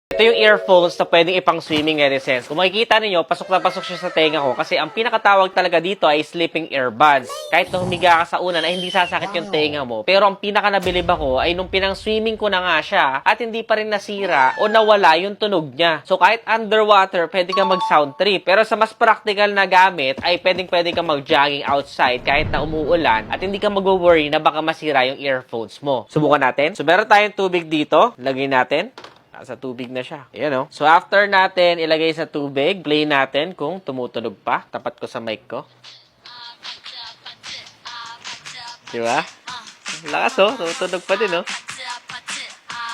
Ito yung earphones na pwedeng ipang swimming netizens. Kung makikita ninyo, pasok na pasok siya sa tenga ko kasi ang pinakatawag talaga dito ay sleeping earbuds. Kahit na humiga ka sa unan ay hindi sasakit yung tenga mo. Pero ang pinaka nabilib ako ay nung pinang swimming ko na nga siya at hindi pa rin nasira o nawala yung tunog niya. So kahit underwater, pwede ka mag sound trip. Pero sa mas practical na gamit ay pwede ka mag-jogging outside kahit na umuulan at hindi ka mag-worry na baka masira yung earphones mo. Subukan natin. So meron tayong tubig dito. Lagay natin. Sa tubig na siya. Ayan o. So, after natin ilagay sa tubig, play natin kung tumutunog pa. Tapat ko sa mic ko. Diba? Lakas o. Tumutunog pa din o.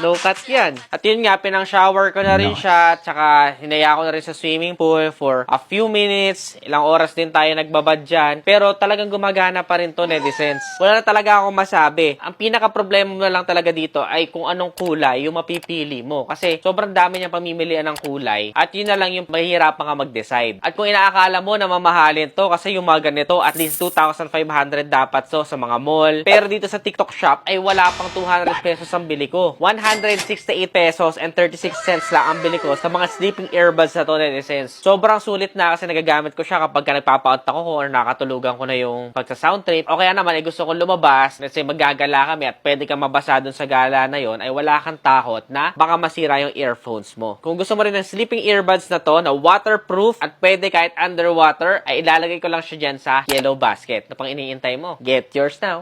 No cut yan. At yun nga, pinang-shower ko na rin siya. At saka, hinaya ko na rin sa swimming pool for a few minutes. Ilang oras din tayo nagbabad dyan. Pero talagang gumagana pa rin to, netizens. Wala na talaga akong masabi. Ang pinaka-problema mo na lang talaga dito ay kung anong kulay yung mapipili mo. Kasi sobrang dami niyang pamimilian ng kulay. At yun na lang yung mahihirapan ka mag-decide. At kung inaakala mo na mamahalin to, kasi yung mga ganito, at least 2,500 dapat so sa mga mall. Pero dito sa TikTok shop ay wala pang 200 pesos ang bili ko. 168 pesos and 36 cents lang ang bili ko sa mga sleeping earbuds na to, netizens. Sobrang sulit na kasi nagagamit ko siya kapag nagpapa-out ako or nakatulugan ko na yung pagsa-sound trip. O kaya naman, gusto kong lumabas, let's say maggagala kami at pwede kang mabasa dun sa gala na yon, ay wala kang takot na baka masira yung earphones mo. Kung gusto mo rin ng sleeping earbuds na to, na waterproof at pwede kahit underwater, ay ilalagay ko lang siya dyan sa yellow basket na pang iniintay mo. Get yours now!